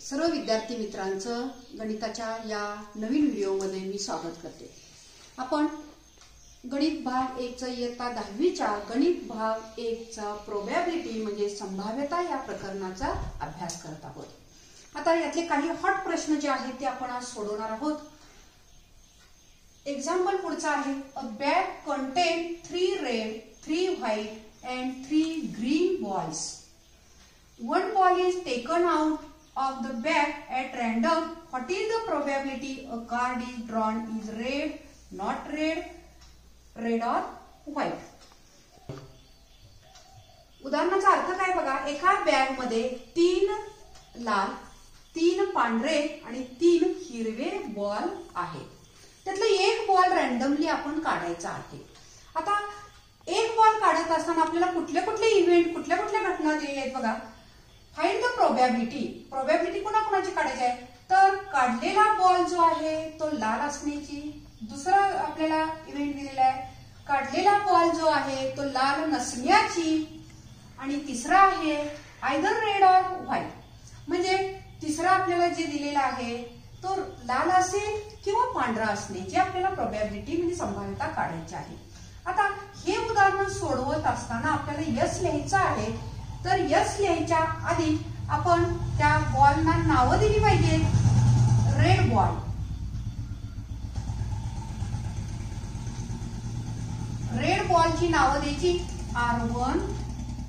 सर्व विद्यार्थी मित्रांचं गणिताच्या या नवीन व्हिडिओमध्ये मी स्वागत करते। आपण गणित भाग 1 चा इयत्ता 10वीच्या गणित भाग 1 चा प्रोबॅबिलिटी म्हणजे संभाव्यता या प्रकरणाचा अभ्यास करत आहोत। आता यातले काही हॉट प्रश्न जे आहेत ते आपण आज सोडवणार आहोत। एक्झाम्पल पुढचा आहे, a bag content 3 red 3 white and 3 green balls. One ball is taken out of the bag at random. What is the probability a card is drawn is red, not red, red or white? उदाहरणाचा अर्थ काय बघा, एका bag मध्ये 3 लाल 3 पांढरे आणि 3 हिरवे ball आहेत। त्यातला एक बॉल रॅन्डमली आपण काढायचा आहे। आता एक बॉल काढत असताना आपल्याला कुठले कुठले इव्हेंट कुठल्या कुठल्या घटना जे आहेत बघा, फाइंड द प्रोबॅबिलिटी कोणाकोणाची काढायची आहे, तर काढलेला बॉल जो आहे तो लाल असण्याची, दुसरा आपल्याला इव्हेंट दिलेला आहे काढलेला बॉल जो आहे तो लाल नसण्याची, आणि तिसरा आहे आयदर रेड ऑर व्हाईट, म्हणजे तिसरा आपल्याला जे दिलेला आहे तो लाल असेल किंवा पांढरा असण्याची आपल्याला प्रोबॅबिलिटी म्हणजे संभाव्यता काढायची आहे। आता हे उदाहरण सोडवत असताना आपल्याला यस लिहायचं आहे, तर यस लिहायच्या आधी आपण त्या बॉलना नावं दिली पाहिजेत। रेड बॉल, रेड बॉलची नावं द्यायची R1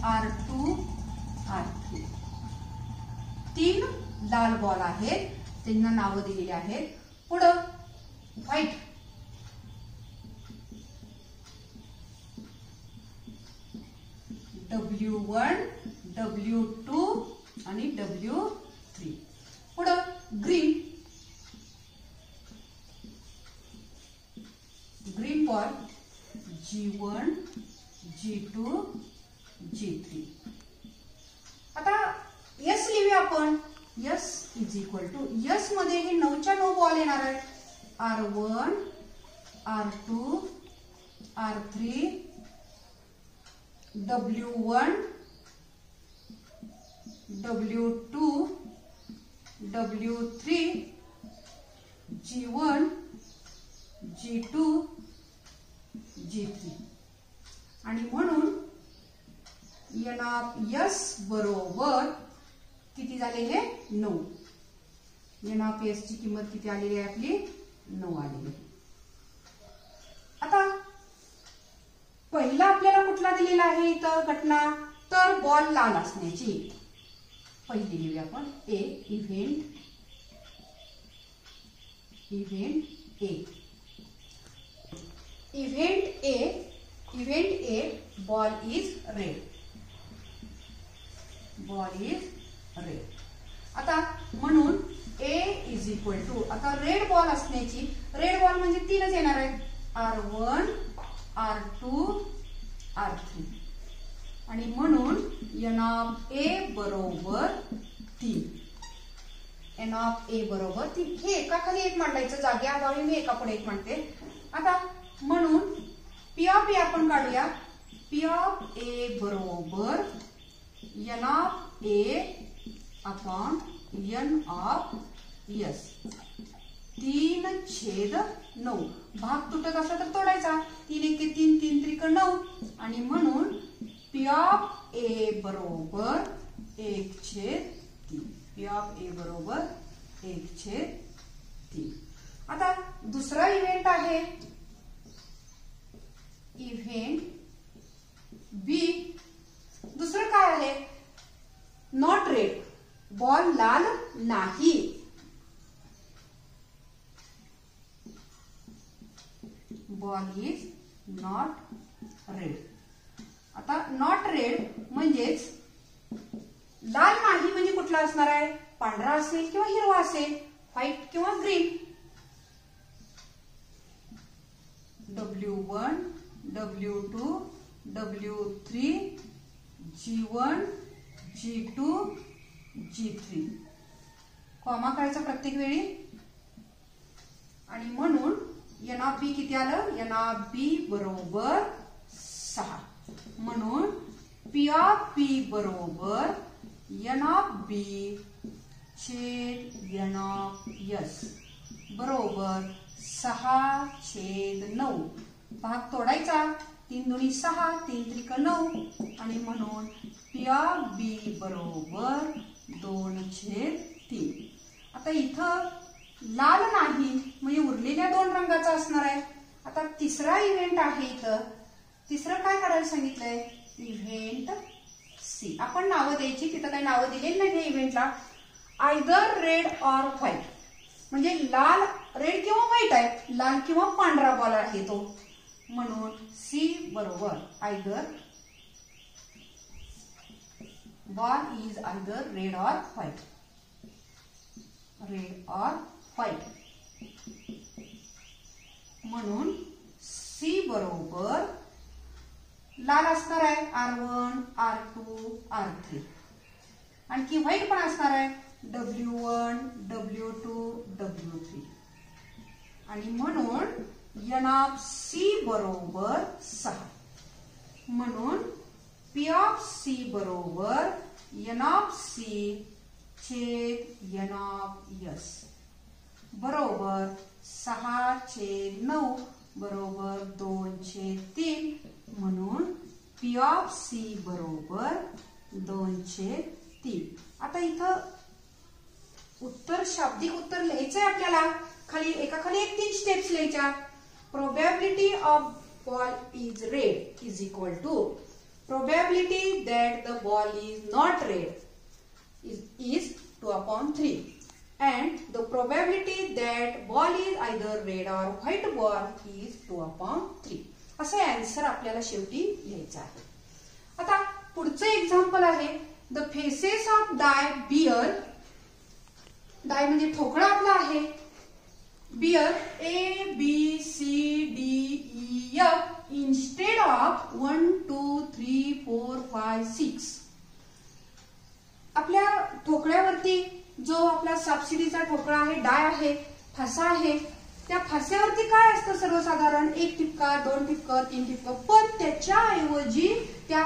R2 R3। 3 लाल बॉल आहेत त्यांना नावं दिलेली आहेत। पुढं व्हाईट, W1 W2 आणि W3। पुढं green, green ball G1 G2 G3। आता यस लिहूया आपण। S is equal to, S मध्ये हे 9च्या 9 बॉल येणार आहे, R1 R2 R3 W1 W2 W3 G1 G2 G3, आणि म्हणून एन ऑफ यस बरोबर किती झाले हे 9। एन ऑफ यस ची किंमत किती आलेली आहे आपली 9 आलेली आहे। आता पहिला आपल्याला कुठला दिलेला आहे इथं घटना, तर बॉल लाल असण्याची। पहिली लिहूया आपण A, event A ball is red, आता म्हणून ए इज इक्वल टू, आता रेड बॉल असण्याची, रेड बॉल म्हणजे 3च येणार आहे, R1 R2 R3, आणि म्हणून एन ऑफ ए बरोबर 3। एन ऑफ ए बरोबर 3, हे एका खाली एक मांडायचं, जागे अभावी मी एका पुढे एक मांडते। आता म्हणून पी ऑफ ए आपण काढूया, पी ऑफ ए बरोबर n of A upon n of S 3/9। भाग तुटत असला तर तोडायचा, 3 एके 3 3 त्रिक 9, आणि म्हणून पी ऑफ ए बरोबर 1/3, पी ऑफ ए बरोबर 1/3। आता दुसरा इव्हेंट आहे इव्हेंट बी। दुसरं काय आहे, नॉट रेड, बॉल लाल नाही, बॉल इज नॉट रेड। आता नॉट रेड म्हणजेच लाल नाही म्हणजे कुठला असणार आहे, पांढरा असेल किंवा हिरवा असेल, व्हाईट किंवा green. W1 W2 W3 G1 G2 G3, comma करायचा प्रत्येक वेळी, आणि म्हणून एन ऑफ बी किती आलं, एन ऑफ बी बरोबर 6, म्हणून पी ऑफ बी बरोबर एन ऑफ बी छेद एन ऑफ यस बरोबर 6/9. भाग तोडायचा, 3 दुनी 6, 3 त्रिक 9 आणि म्हणून पी ऑफ बी बरोबर 2/3. आता इथं लाल नाही म्हणजे उरलेल्या 2 रंगाचा असणार आहे. आता तिसरा इव्हेंट आहे इथं. तिसरं काय करायला सांगितलंय? Event C. आपण नावं द्यायची, तिथं काही नावं दिलेली नाही इव्हेंटला. आयदर रेड ऑर व्हाईट म्हणजे लाल, रेड किंवा व्हाईट आहे, लाल किंवा पांढरा बॉल आहे तो, म्हणून सी बरोबर either ball is either red or white. Red or white म्हणून सी बरोबर लाल असणार आहे R1 R2 R3. आणखी व्हाईट पण असणार आहे W1 W2 W3 आणि म्हणून एन ऑफ सी बरोबर 6. म्हणून पी ऑफ सी बरोबर एन ऑफ सी छेद एन ऑफ यस बरोबर 6/9 बरोबर 2/3. म्हणून पी ऑफ सी बरोबर 2/3. आता इथं उत्तर, शाब्दिक उत्तर लिहायचंय आपल्याला. खाली एकाखाली एक 3 स्टेप्स लिहायच्या. Probability of ball is red is equal to probability that the ball is not red is 2/3 and the probability that ball is either red or white ball is 2/3. असं आन्सर आपल्याला शेवटी लिहायचं आहे. आता पुढचं एक्झाम्पल आहे the faces of die bear. Die म्हणजे ठोकळा आपला आहे. Bear ABCDEF instead of 1 2 3 4 5 6. आपल्या ठोकळ्यावरती जो आपला सबसिडीचा ठोकळा आहे, डाय आहे, फासा आहे, त्या फास्यावरती काय असतं सर्वसाधारण? 1 ठिपका 2 ठिपकं 3 ठिपकं. पण त्याच्याऐवजी त्या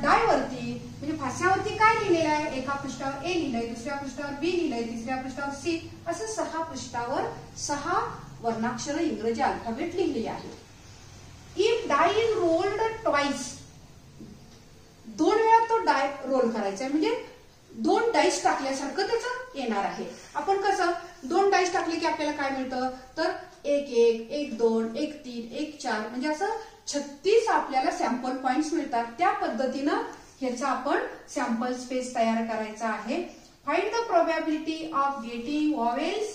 डायवरती म्हणजे फास्यावरती काय लिहिलेलं आहे? एका पृष्ठावर ए लिहिलंय, दुसऱ्या पृष्ठावर बी लिहिलंय, तिसऱ्या पृष्ठावर सी, असं 6 पृष्ठावर 6 वर्णाक्षर इंग्रजी अल्फाबेट लिहिलेली आहे. If die is rolled twice, 2 वेळा तो डाय रोल करायचा आहे म्हणजे 2 डाईस टाकल्यासारखं त्याचं येणार आहे. आपण कसं 2 डाईस टाकले की आपल्याला काय मिळतं? तर 1 1 1 2 1 3 1 4 म्हणजे असं 36 आपल्याला सॅम्पल पॉइंट्स मिळतात. त्या पद्धतीनं ह्याचा आपण सॅम्पल स्पेस तयार करायचा आहे. Find the probability of getting vowels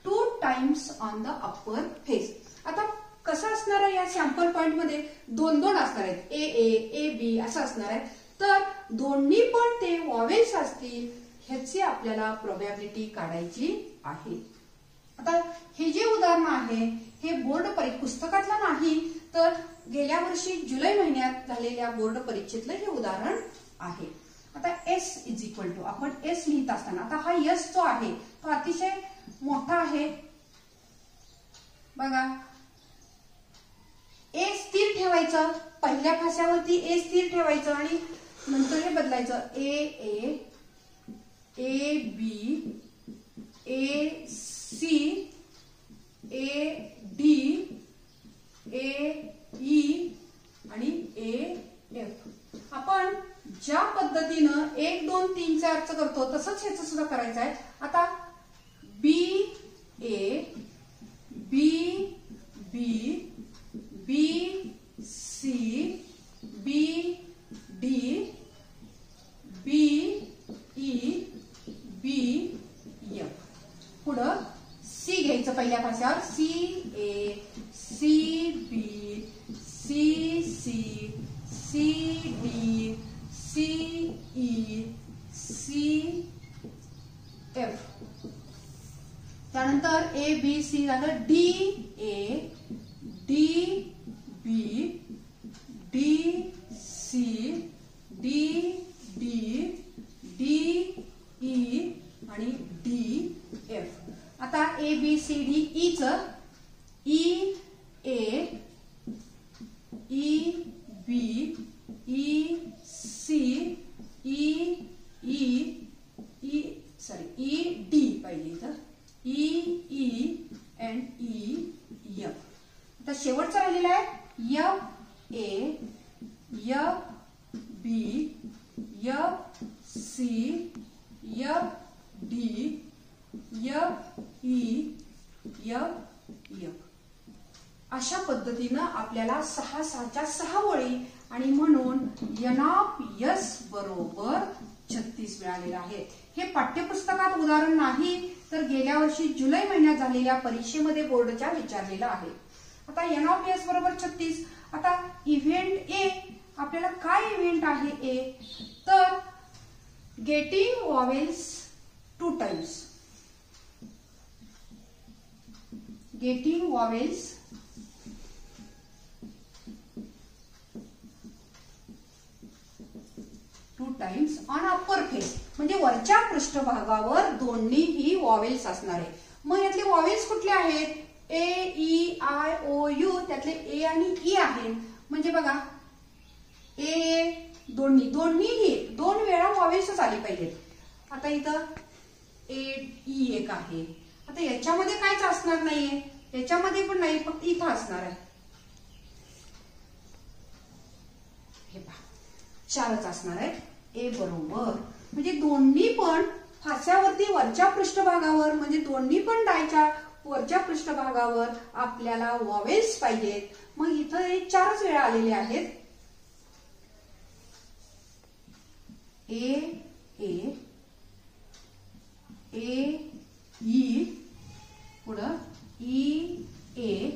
2 times on the upper face. आता कसं असणार आहे? या सॅम्पल पॉइंट मध्ये 2 असणार आहेत, A B असं असणार आहे. तर दोन्ही पण ते वॉवेल्स असतील ह्याची आपल्याला प्रोबॅबिलिटी काढायची आहे. आता हे जे उदाहरण आहे हे बोर्ड पुस्तकातलं नाही, तर गेल्या वर्षी जुलै महिन्यात झालेल्या बोर्ड परीक्षेतलं हे उदाहरण आहे. आता एस इज इक्वल टू, आपण एस लिहित असताना आता हा एस जो आहे तो अतिशय मोठा आहे बघा. ए स्थिर ठेवायचं, पहिल्या फास्यावरती ए स्थिर ठेवायचं आणि नंतर हे बदलायचं. A B A C A D A E आणि A F. आपण ज्या पद्धतीनं 1 2 3 चा अर्थ करतो तसंच ह्याचं सुद्धा करायचं आहे. आता B A B B B C B D B E B F. पुढं सी घ्यायचं पहिल्या फास्यावर. C A C B C C C D C E C F. त्यानंतर A B C झालं. D A D B D C D D D E आणि D F. आता A B C D E च E A E B E C E E E sorry C F D F E F F अशा पद्धतीनं आपल्याला 6च्या 6 ओळी आणि म्हणून N of S बरोबर 36 मिळालेलं आहे. हे पाठ्यपुस्तकात उदाहरण नाही तर गेल्या वर्षी जुलै महिन्यात झालेल्या परीक्षेमध्ये बोर्डच्या विचारलेलं आहे. आता एन ऑफ एस बरोबर 36. आता इव्हेंट ए आपल्याला काय इव्हेंट आहे ए तर getting vowels 2 times. Getting vowels times on upper face म्हणजे वरच्या पृष्ठभागावर दोन्हीही वॉवेल्स असणार आहे. मग यातले वॉवेल्स कुठले आहेत ए ई आय ओ यू त्यातले ए आणि ई आहेत. म्हणजे बघा ए दोन्हीही 2 वेळा वॉवेल्सच आली पाहिजेत. आता इथं ए ई एक आहे. आता याच्यामध्ये कायच असणार नाहीये याच्यामध्ये पण नाही फक्त इथं असणार आहे. हे पहा 4च असणार आहे. ए बरोबर म्हणजे दोन्ही पण फास्यावरती वरच्या पृष्ठभागावर म्हणजे दोन्ही पण डायच्या वरच्या पृष्ठभागावर आपल्याला वॉवेल्स पाहिजेत. मग इथं हे 4च वेळा आलेले आहेत. ए ए ए ई पुढं ई ए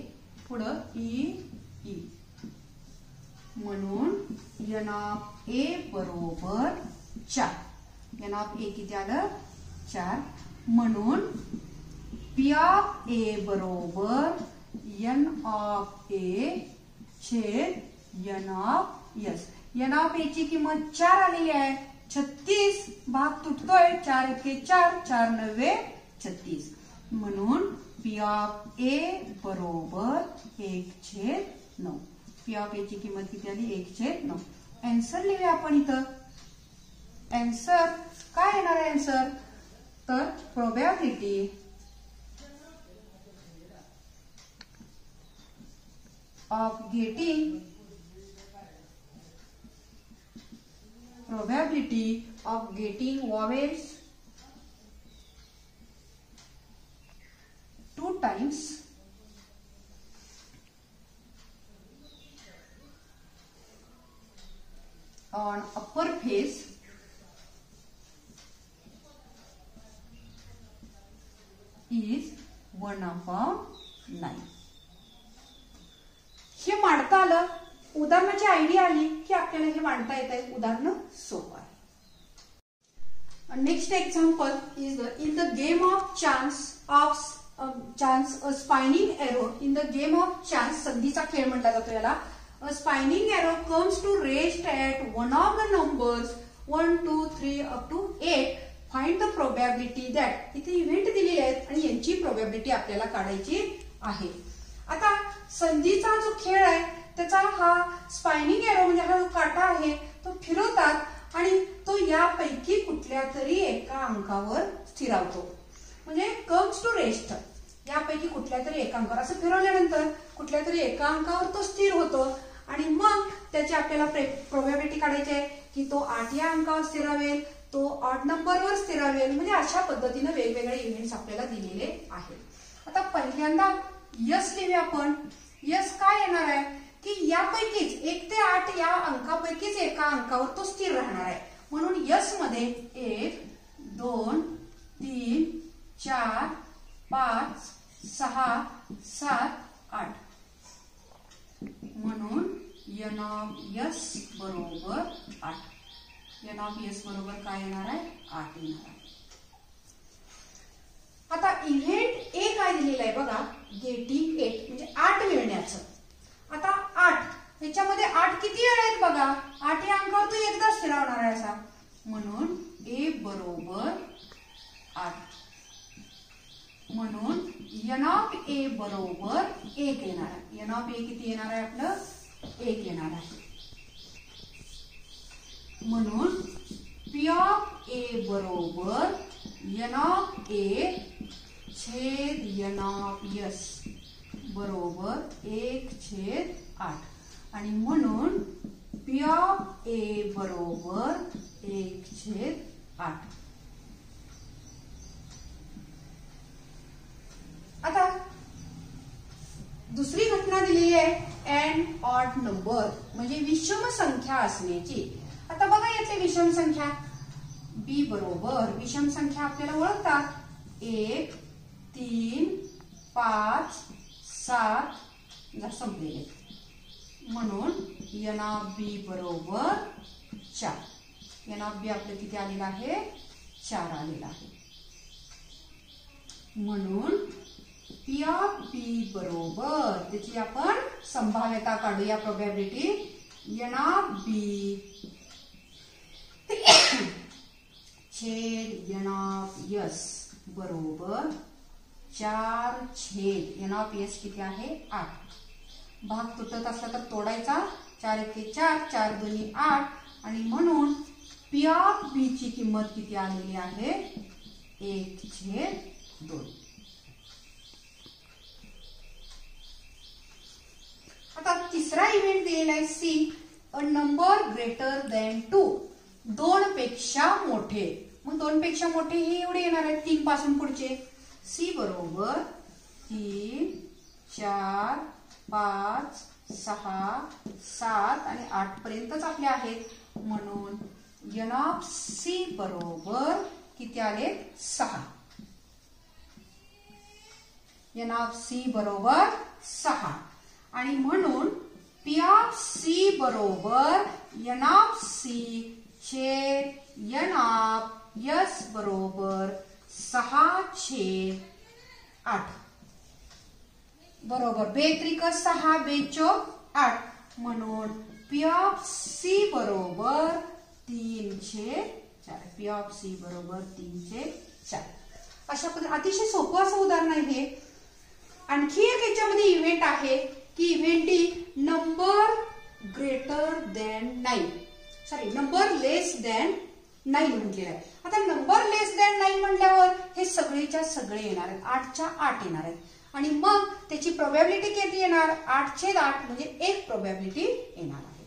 पुढं ई ई म्हणून एन ऑफ ए बरोबर 4. एन ऑफ ए किती आलं 4 म्हणून पी ऑफ ए बरोबर एन ऑफ ए छेद N of S. N of A ची किंमत 4 आलेली आहे. 36 भाग तुटतोय 4 एके 4 4 9 36 म्हणून पी ऑफ ए बरोबर 1/9. पी ऑफ ए ची किंमत किती आली 1/9. आन्सर लिहूया आपण इथं. आन्सर काय येणार आहे आन्सर तर probability of getting vowels 2 times on upper face is 1/9. हे मांडता आलं उदाहरणाची आयडिया आली की आपल्याला हे मांडता येत आहे. उदाहरण सोपं आहे. Next example is in the game of chance a spinning arrow in the game of chance संधीचा खेळ म्हटला जातो याला. A spinning arrow comes to rest at one of the numbers 1, 2, 3 up to 8. Find the probability that. इथे event दिलेले आहेत आणि यांची प्रोबॅबिलिटी आपल्याला काढायची आहे. आता संधीचा जो खेळ आहे त्याचा हा स्पायनिंग एरो म्हणजे हा जो काटा आहे तो फिरवतात आणि तो यापैकी कुठल्या तरी एका अंकावर स्थिरावतो. म्हणजे कम्स टू रेस्ट यापैकी कुठल्या तरी एका अंकावर असं फिरवल्यानंतर कुठल्या तरी एका अंकावर तो स्थिर होतो आणि मग त्याची आपल्याला प्रोबॅबिलिटी काढायची आहे की तो 8 या अंकावर स्थिरावेल तो 8 नंबरवर स्थिरावेल. म्हणजे अशा पद्धतीने वेगवेगळे इव्हेंट्स आपल्याला दिलेले आहेत. आता पहिल्यांदा यस लिहूया आपण. यस काय येणार आहे की यापैकीच 1 ते 8 या अंकापैकीच एका अंकावर तो स्थिर राहणार आहे. म्हणून यस मध्ये 1, 2, 3, 4, 5, 6, 7, 8 म्हणून एन ऑफ एस बरोबर 8. एन ऑफ एस बरोबर काय येणार आहे 8 येणार आहे. आता इव्हेंट ए काय दिलेलं आहे बघा गेटिंग 8 म्हणजे 8 मिळण्याचं. आता 8 याच्यामध्ये 8 किती वेळ आहेत बघा 8 या अंकावर तो एकदा स्थिरावणार आहे असा. म्हणून ए बरोबर 8 म्हणून एन ऑफ ए बरोबर 1 येणार आहे. एन ऑफ ए किती येणार आहे आपलं 1 येणार आहे. म्हणून पी ऑफ ए बरोबर एन ऑफ ए छेद एन ऑफ एस बरोबर 1/8 आणि म्हणून पी ऑफ ए बरोबर 1/8. आता दुसरी घटना दिलेली आहे एन ऑड नंबर म्हणजे विषम संख्या असण्याची. आता बघा यातली विषम संख्या बी बरोबर विषम संख्या आपल्याला ओळखतात 1 3 5 7 संपलेले म्हणून एन ऑफ बी बरोबर 4. एन ऑफ बी आपलं किती आलेलं आहे 4 आलेलं आहे. म्हणून पी ऑफ बी बरोबर त्याची आपण संभाव्यता काढूया प्रोबॅबिलिटी एन ऑफ बी छेद एन ऑफ एस बरोबर 4 छेद एन ऑफ एस किती आहे 8. भाग तुटत असला तर तोडायचा 4 1 4 4 2 8 आणि म्हणून पी ऑफ बी ची किंमत किती आलेली आहे 1/2. आता तिसरा इव्हेंट दिलेला आहे C a number greater than 2 2 पेक्षा मोठे. मग 2 पेक्षा मोठे हे एवढे येणार आहेत 3 पासून पुढचे. सी बरोबर 3 4 5 6 7 आणि 8 पर्यंतच आपले आहेत. म्हणून एन ऑफ सी बरोबर किती आले 6. एन ऑफ सी बरोबर 6 आणि म्हणून पी ऑफ सी बरोबर एन ऑफ सी छेद एन ऑफ एस बरोबर 6/8 बरोबर 2 त्रिक 6 2 चौक 8 म्हणून पी ऑफ सी बरोबर 3/4. पी ऑफ सी बरोबर 3/4. अशा पद्धतीने अतिशय सोपं असं उदाहरण आहे हे. आणखी एक याच्यामध्ये इव्हेंट आहे की event D number greater than 9 sorry number less than 9 म्हटलेलं आहे. आता नंबर लेस दॅन 9 म्हटल्यावर हे सगळेच्या सगळे येणार आहेत 8च्या 8 येणार आहेत आणि मग त्याची प्रोबॅबिलिटी किती येणार 8/8 म्हणजे 1 प्रोबॅबिलिटी येणार आहे.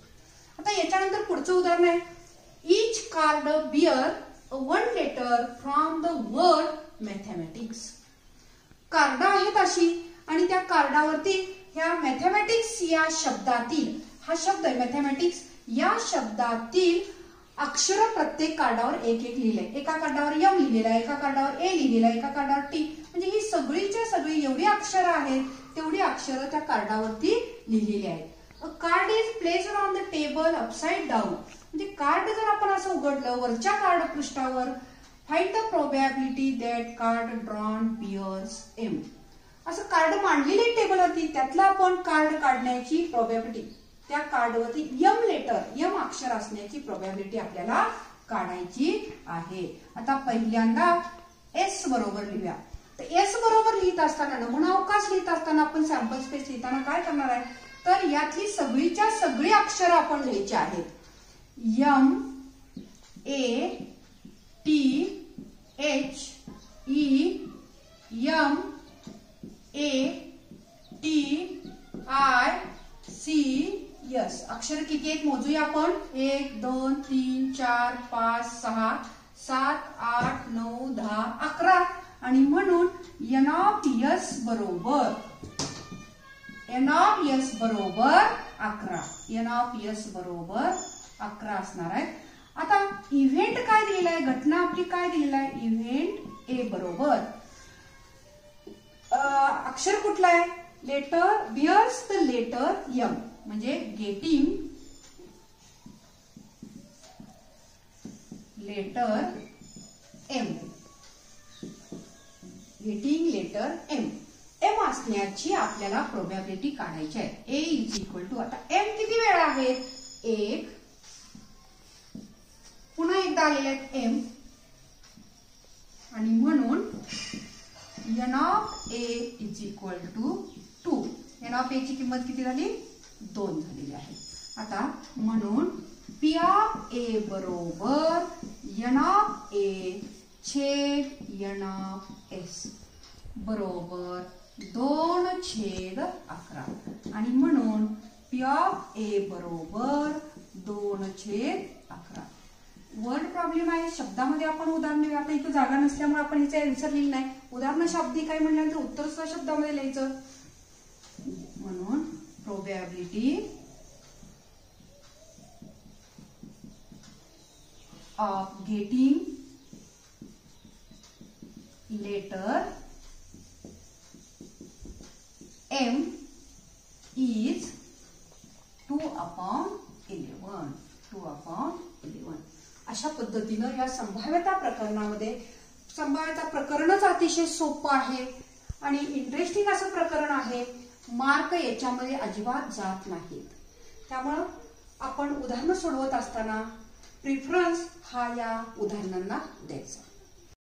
आता याच्यानंतर पुढचं उदाहरण आहे each card bear 1 letter from the word mathematics. Card आहेत अशी आणि त्या कार्डावरती ह्या मॅथमॅटिक्स या शब्दातील हा शब्द आहे मॅथमॅटिक्स या शब्दातील अक्षर प्रत्येक कार्डावर एक एक लिहिले. एका कार्डावर एम लिहिलेलं आहे एका कार्डावर ए लिहिलेलं आहे एका कार्डावर टी म्हणजे ही सगळीच्या सगळी एवढी अक्षर आहेत तेवढी अक्षर त्या कार्डावरती लिहिलेली आहेत. A card is placed on the table upside down म्हणजे कार्ड जर आपण असं उघडलं वरच्या कार्ड पृष्ठावर find the probability that card drawn bears M. असं कार्ड मांडलेली टेबलवरती त्यातला आपण कार्ड काढण्याची प्रोबॅबिलिटी त्या कार्डवरती एम लेटर एम अक्षर असण्याची प्रोबॅबिलिटी आपल्याला काढायची आहे. आता पहिल्यांदा एस बरोबर लिहूया. तर एस बरोबर लिहित असताना नमुना अवकाश लिहित असताना आपण सॅम्पल स्पेस लिहिताना काय करणार आहे तर यातली सगळीच्या सगळी अक्षर आपण लिहायची आहेत. M A T H E M A T I C S. अक्षर किती आहेत मोजूया आपण 1 2 3 4 5 6 7 8 9 10 11 आणि म्हणून एन ऑफ एस बरोबर 11. एन ऑफ एस बरोबर 11 असणार आहे. आता इव्हेंट काय दिलेला आहे घटना आपली काय दिलेला आहे इव्हेंट ए बरोबर अक्षर कुठला आहे letter bears the letter M म्हणजे गेटिंग लेटर एम एम असण्याची आपल्याला प्रोबॅबिलिटी काढायची आहे. ए इज इक्वल टू आता एम किती वेळा आहेत 1 पुन्हा एकदा आलेले आहेत एम आणि म्हणून N of A is equal to 2. N of A ची किंमत किती झाली 2 झालेली आहे. आता म्हणून पी ऑफ ए बरोबर एन ऑफ ए छेद एन ऑफ एस बरोबर 2/11 आणि म्हणून पी ऑफ ए बरोबर 2/11. वर्ड प्रॉब्लेम आहे, शब्दामध्ये आपण उदाहरण लिहूया. आता इथं जागा नसल्यामुळे आपण ह्याचे आन्सर लिहिलं नाही. उदाहरण शाब्दिक काय म्हणल्यानंतर उत्तर सुद्धा शब्दामध्ये लिहायचं. म्हणून probability of getting letter M is 2/11. 2/11. अशा पद्धतीनं या संभाव्यता प्रकरणामध्ये, संभाव्यता प्रकरणच अतिशय सोपं आहे आणि इंटरेस्टिंग असं प्रकरण आहे. मार्क याच्यामध्ये अजिबात जात नाहीत. त्यामुळं आपण उदाहरणं सोडवत असताना प्रिफरन्स हा या उदाहरणांना द्यायचा.